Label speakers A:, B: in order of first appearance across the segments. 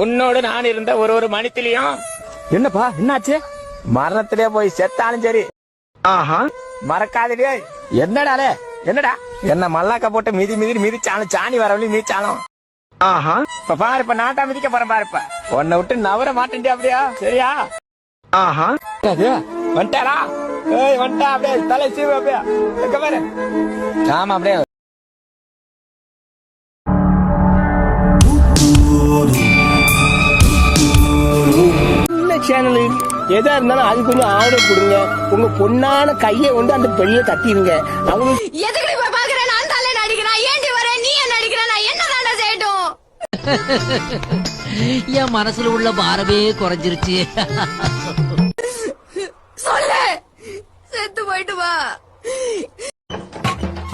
A: உன்னோடு நான் இருந்த ஒரு மணித்திலையும் என்னப்பா என்னாச்சு? மரணத்திலே போய் செத்தாலும் சரி மறக்காதே. என்னடாலே என்னடா என்ன மல்லாக்க போட்டு மிதிச்சாலும் சாணி வரவழி மிதிச்சாலும் இப்ப பாரு, இப்ப நாட்டா மிதிக்க போறேன் பாருப்ப. உன்னை விட்டு நவர மாட்டேன் அப்படியா? சரியா? வந்துட்டாரா? ஏய் வந்துட்டா, அப்படியே தலை சீவு அப்படியே எங்க பாரு. ஆமா அப்படியே சேனலு எதா இருந்தாலும் அது கொஞ்சம் ஆர்டர் கொடுங்க. உங்க பொண்ணான கையை கொண்டு அந்த பெண்ணில தட்டிடுங்க. அவங்க
B: எதுக்கு இப்ப பாக்குற? நான் தானே நடிக்கிறேன். ஏண்டி வர? நீ என்ன நடிக்கிற? நான் என்ன தானே செய்யட்டும்?
C: என் மனசுல உள்ள பாரமே குறைஞ்சிருச்சு.
B: சொல்லு, செத்து போயிட்டு வா.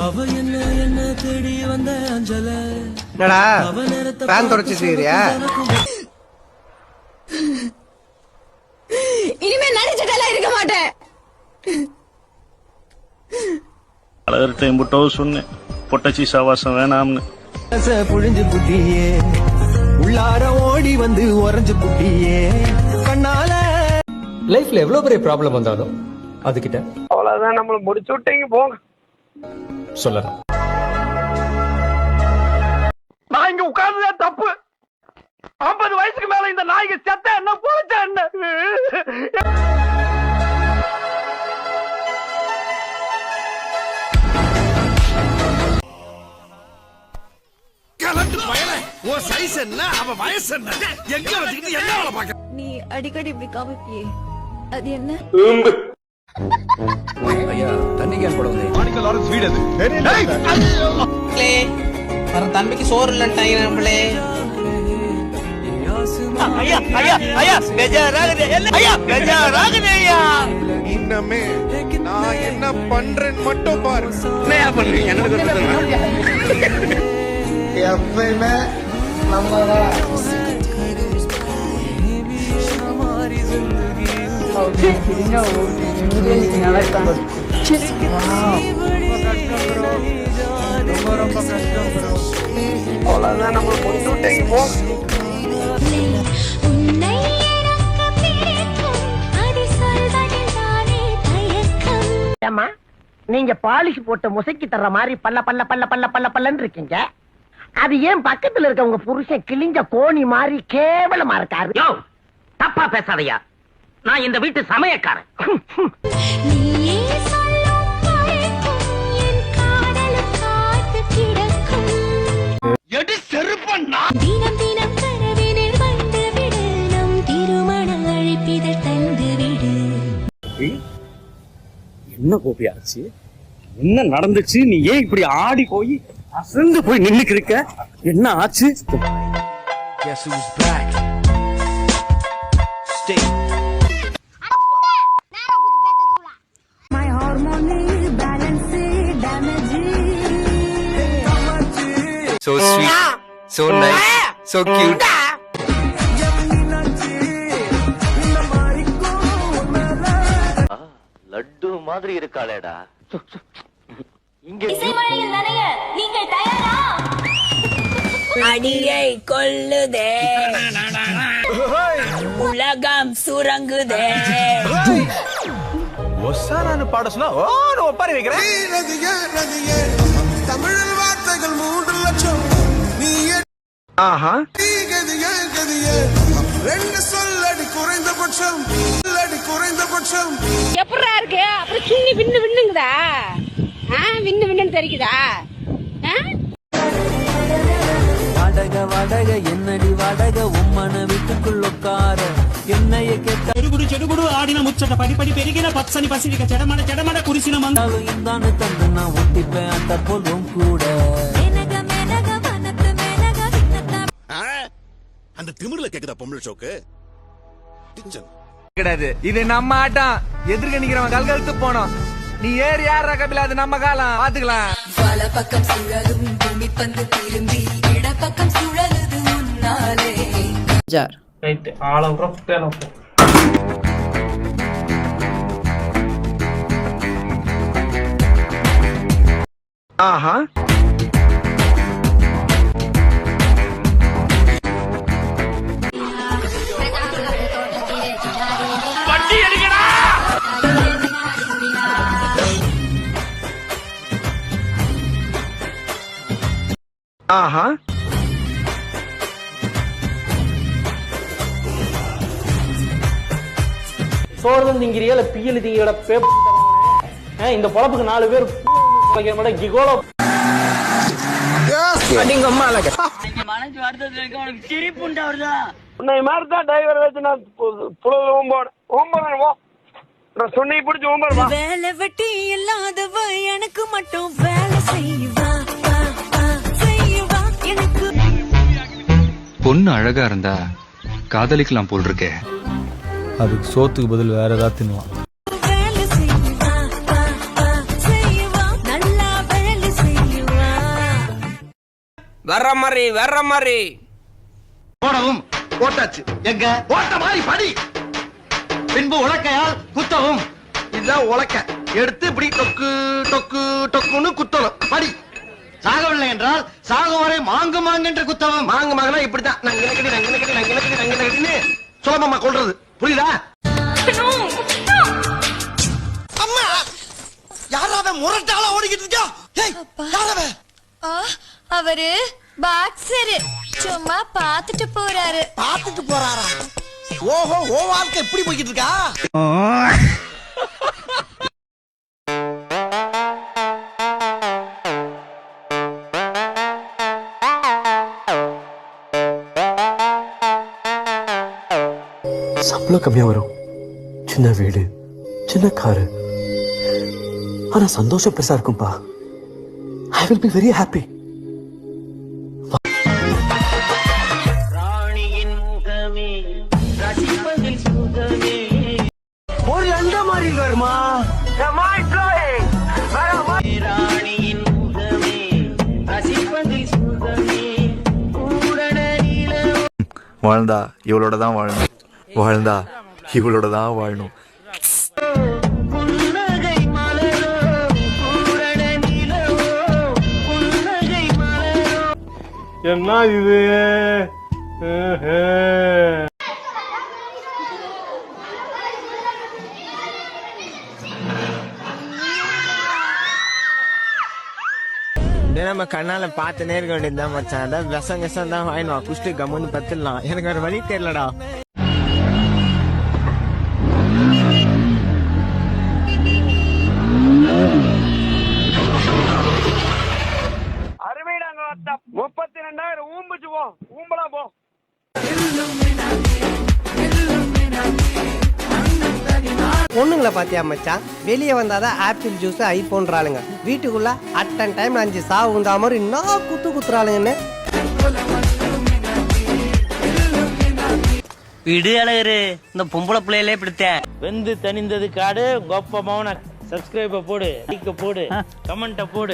D: அவ என்ன தேடி வந்த அஞ்சல.
E: என்னடா ஃபேன் தொடச்சு செய்யறியா?
B: இனிமே நடிச்சுட்டெல்லாம் இருக்க மாட்டேன்.
F: அழகர்கிட்ட எம்பிட்டோ சொன்னேன், பொட்டச்சி சாவாசம் வேணாம்னு.
D: புழிஞ்சு புட்டியே, உள்ளார ஓடி வந்து உறைஞ்சு புட்டியே கண்ணால.
G: லைஃப்ல எவ்வளவு பெரிய ப்ராப்ளம் வந்தாலும் அதுகிட்ட
E: அவ்வளவுதான், நம்மள முடிச்சு விட்டீங்க போங்க
G: சொல்லலாம்.
E: நான் இங்க உட்கார்ந்ததே தப்பு. 50 வயசுக்கு மேல இந்த நாய்க்கு செத்த என்ன போச்சா என்ன?
B: நீ அடிக்கடி இப்படி காமிப்பியே, அது என்ன?
H: தம்பிக்கு சோறு இல்லைன்ட்டாங்க நம்மளே.
E: இன்னமே நான் என்ன பண்றேன்னு மட்டும் பாரு. எப்பயுமே ரொம்ப கஷ்டம் ப்ரோ. அவ்வளவுதான், நம்மள முடிச்சு விட்டீங்க போங்க.
I: நீங்க பாலிஷ் போட்டு முசைக்கு தர்ற மாதிரி பல்ல பல்ல பல்ல பல்ல பல்ல பல்லன்னு இருக்கீங்க. அது ஏன் பக்கத்துல இருக்க உங்க புருஷன் கிழிஞ்ச கோணி மாதிரி கேவலமா இருக்காரு?
H: தப்பா பேசாதையா, நான் இந்த வீட்டு சமயக்காரன்.
E: எடி செருப்பண்ணா.
B: தினம் தினம் கனவினில் வந்து விடு, நம் திருமண அழைப்பிதழ் தந்து விடு.
A: என்ன கோபி ஆச்சு? என்ன நடந்துச்சு? நீ ஏன் இப்படி ஆடி போய் அசந்து போய் நின்னுக்கு இருக்க? என்ன ஆச்சு?
B: My hormone balance damage.
E: So sweet, so nice, so cute.
H: Laddu மாதிரி இருக்காளேடா.
B: இசைமழையில் நனைய நீங்கள் தயாரா?
C: அடியை கொல்லுதே, உலகம் சுரங்குதே.
E: ஒசாரான்னு பாட சொன்னா ஓன்னு ஒப்பாரி வைக்கிறேன்.
D: தமிழில் வார்த்தைகள் 3 லட்சம். நீயே ரெண்டு சொல்லடி குறைந்தபட்சம், குறைந்தபட்சம்.
B: எப்படா இருக்கு? அப்புறம் சுண்ணி விண்ணு விண்ணுங்குதா? விண்ணு விண்ணுன்னு தெரிக்குதா?
D: வடக என்னடி வடக உம்மன வீட்டுக்குள் உட்கார என்னைய கேட்ட
A: చెడుగుడు ఆడిన ముచ్చట పడి పడి పెరిగిన పచ్చని పసిడిక చెడమడ చెడమడ కురిసిన మందాలు
D: இந்தானு தந்து நான் ஒட்டிப்பேன் அந்த போலும் கூட.
F: அந்த திமிர்ல கேக்குதா பொம்பளை ஷோக்கு?
E: கிடையாது, இது நம்ம ஆட்டம். எதிர்க்க நிக்கிறவன் கல்கழுத்து போனோம். நீ ஏறி யார் கபில, அது நம்ம காலம், பாத்துக்கலாம்.
B: பல பக்கம் சுழலும் பூமி பந்து திரும்பி இடப்பக்கம் சுழலுது முன்னாலே.
G: Right all out of 10 of 10.
A: ஆஹா.
J: சோறுதான் திங்கிறியா இல்ல பியல் திங்கிற இந்த பொழப்புக்கு 4 பேர் வைக்கிற மாட்டேன் கிகோலோ
A: அடிங்க அம்மா அழக.
C: மனசு வருத்தத்துல இருக்க உனக்கு சிரிப்புண்டா வருதா?
A: உன்னை மாதிரி தான் டிரைவர் வச்சு நான் புலவு ஓம்போடுவோம். சொன்னை பிடிச்சி ஓம்போடுவா.
B: வேலை வெட்டி இல்லாதவ எனக்கு மட்டும் வேலை செய்வா செய்வா எனக்கு
G: பொண்ணு அழகா இருந்தா காதலிக்கலாம் போல் இருக்கே.
D: அதுக்கு சோத்துக்கு பதில் வேற ஏதாவது தின்னுவான்.
B: வேலை செய்வா செய்வா நல்லா வேலை செய்வா
A: வர்ற மாதிரி
E: போடவும் போட்டாச்சு. எங்க போட்ட மாதிரி படி. பின்பு உலக்கையால் குத்தவும். இதுதான் உலக்க. எடுத்து இப்படி டொக்கு டொக்கு டொக்குன்னு குத்தணும். படி. சாகவில்லை என்றால் சாகும் வரை மாங்கு மாங்கென்று குத்தவும். மாங்கு மாங்கனா இப்படிதான் நங்கினக்கடி சுலபமா கொள்றது. புரியுதா? அம்மா யாராவது முரட்டால ஓடிக்கிட்டு இருக்கா? யாராவது
B: அவரு பாக்ஸரு சும்மா பாத்துட்டு போறாரு.
E: பாத்துட்டு போறாரா? ஓஹோ, ஓ வாழ்க்கை எப்படி போய்கிட்டு இருக்கா?
D: சம்பளம் கம்மியா வரும், சின்ன வீடு, சின்ன காரு, ஆனா சந்தோஷம் பெருசா இருக்கும்பா. I will be very happy.
I: ஒரு அந்த மாதிரி வருமா?
D: வாழ்ந்தா இவளோட தான் வாழணும், வாழ்ந்தா இவளோட தான் வாழணும்.
J: என்ன இது?
A: நம்ம கண்ணால பார்த்து நேர்க வேண்டியதுதான் மச்சான். அதான் விஷம் தான் வாங்கினோம். குஷ்டு கம்முன்னு பத்துடலாம். எனக்கு வேற வழி தெரியலடா. அருமைடாங்க 32,000 ஊம்புச்சு போ. ஊம்பலா போ.
I: பொண்ணுங்களை பாத்தியா மச்சான்? வெளியே வந்தாதான் ஆப்பிள் ஜூஸ் ஐபோன்றாளுங்க. வீட்டுக்குள்ள அட்டன் டைம் 5 சாவு உண்டா மாதிரி இன்னும் குத்துறாளுங்கன்னு.
C: விடு அழகரு, இந்த பொம்பளை பிள்ளையிலே பிடித்தேன். வெந்து தனிந்தது காடு. கொப்ப மௌன சப்ஸ்கிரைப போடு, லைக்க போடு, கமெண்ட்ட போடு.